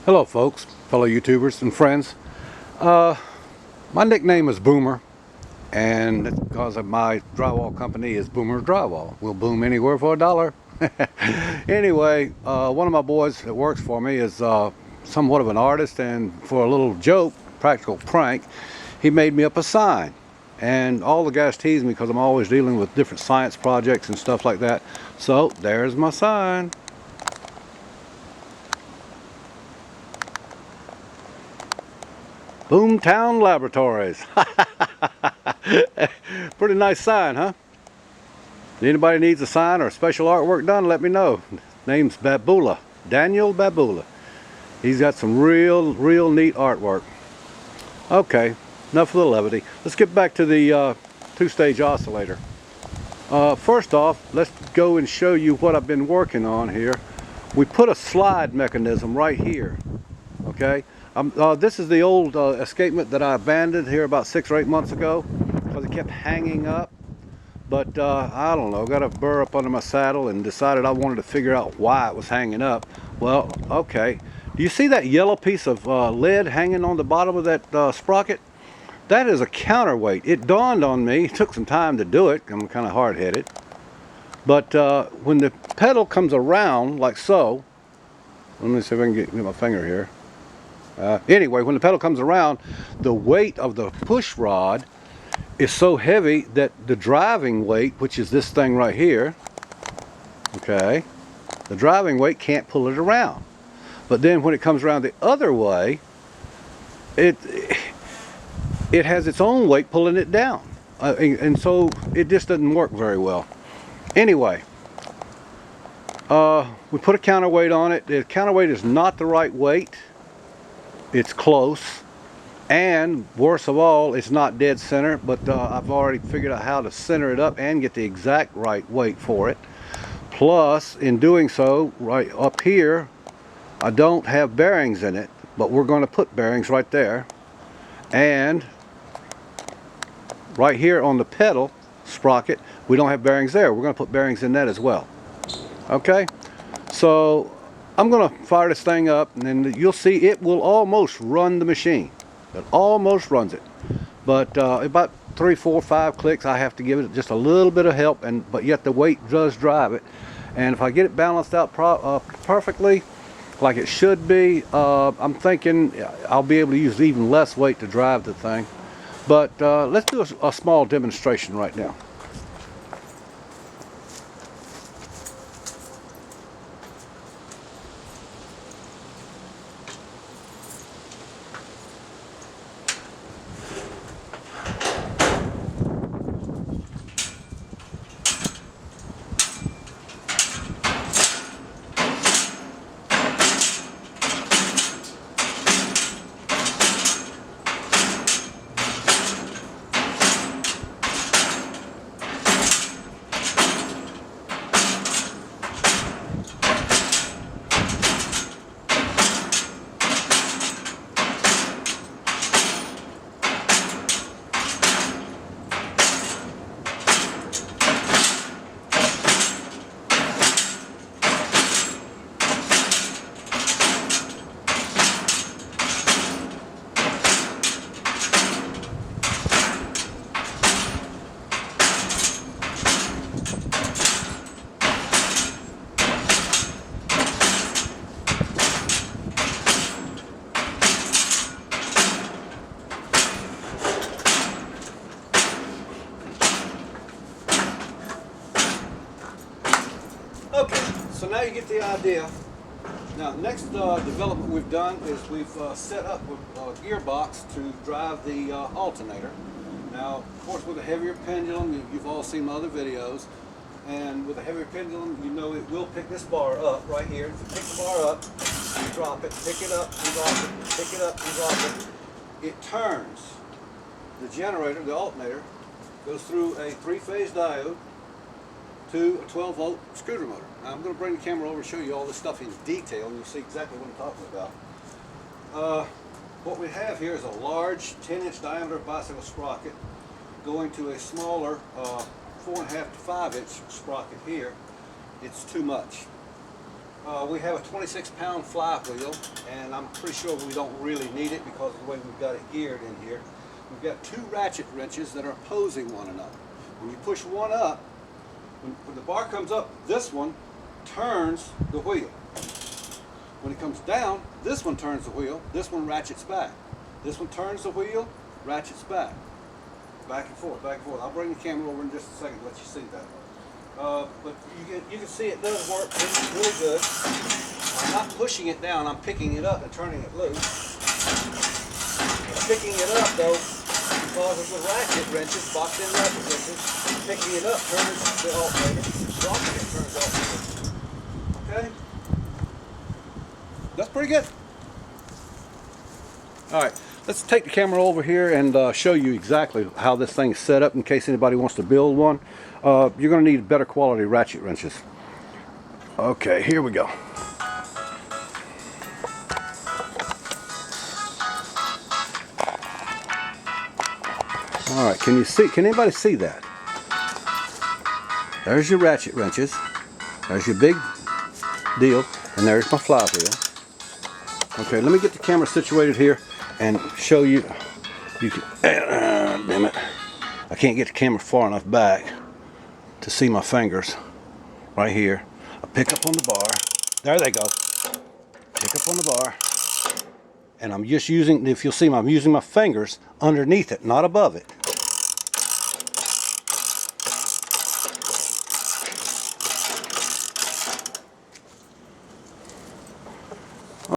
Hello folks, fellow YouTubers and friends. My nickname is Boomer, and it's because of my drywall company is Boomer Drywall. We'll boom anywhere for $1. Anyway, one of my boys that works for me is somewhat of an artist, and for a little joke, practical prank, he made me up a sign. And all the guys tease me because I'm always dealing with different science projects and stuff like that. So there's my sign. Boomtown Laboratories. Pretty nice sign, huh? Anybody needs a sign or special artwork done, let me know. Name's Babula, Daniel Babula. He's got some real neat artwork. Okay, enough of the levity. Let's get back to the two-stage oscillator. First off, let's go and show you what I've been working on here. We put a slide mechanism right here, okay? This is the old escapement that I abandoned here about 6 or 8 months ago because it kept hanging up. But I don't know, got a burr up under my saddle and decided I wanted to figure out why it was hanging up. Well, okay. Do you see that yellow piece of lead hanging on the bottom of that sprocket? That is a counterweight. It dawned on me, it took some time to do it, I'm kind of hard-headed. But when the pedal comes around like so, let me see if I can get my finger here. Anyway, when the pedal comes around, the weight of the push rod is so heavy that the driving weight, which is this thing right here, okay, the driving weight can't pull it around. But then when it comes around the other way, it has its own weight pulling it down. And so it just doesn't work very well. Anyway, we put a counterweight on it. The counterweight is not the right weight. It's close, and worst of all, it's not dead center, but I've already figured out how to center it up and get the exact right weight for it. Plus, in doing so, right up here, I don't have bearings in it, but we're going to put bearings right there. And right here on the pedal sprocket, we don't have bearings there. We're going to put bearings in that as well. Okay, so I'm going to fire this thing up, and then you'll see it will almost run the machine. It almost runs it. But about 3, 4, 5 clicks, I have to give it just a little bit of help, but yet the weight does drive it. And if I get it balanced out perfectly, like it should be, I'm thinking I'll be able to use even less weight to drive the thing. But let's do a small demonstration right now. Okay, so now you get the idea. Now, the next development we've done is we've set up a gearbox to drive the alternator. Now, of course, with a heavier pendulum, you've all seen my other videos, and with a heavier pendulum, you know it will pick this bar up right here. If you pick the bar up, you drop it, pick it up, and drop it, pick it up, and drop it. It turns. The generator, the alternator, goes through a 3-phase diode to a 12-volt scooter motor. Now I'm going to bring the camera over and show you all this stuff in detail, and you'll see exactly what I'm talking about. What we have here is a large 10-inch diameter bicycle sprocket going to a smaller 4.5 to 5-inch sprocket here. It's too much. We have a 26-pound flywheel, and I'm pretty sure we don't really need it because of the way we've got it geared in here. We've got 2 ratchet wrenches that are opposing one another. When you push one up, when the bar comes up, this one turns the wheel. When it comes down, this one turns the wheel, this one ratchets back. This one turns the wheel, ratchets back. Back and forth, back and forth. I'll bring the camera over in just a second to let you see that. But you can see it does work really good. I'm not pushing it down, I'm picking it up and turning it loose. I'm picking it up though because of the ratchet wrenches, boxed-in ratchet wrenches. Picking it up turns the alternator, dropping it turns the alternator. Okay? That's pretty good. Alright, let's take the camera over here and show you exactly how this thing is set up in case anybody wants to build one. You're going to need better quality ratchet wrenches. Okay, here we go. Alright, can anybody see that? There's your ratchet wrenches. There's your big deal. And there's my flywheel. Okay, let me get the camera situated here and show you. Damn it. I can't get the camera far enough back to see my fingers. Right here. I pick up on the bar. There they go. Pick up on the bar. And I'm just using, if you'll see, I'm using my fingers underneath it, not above it.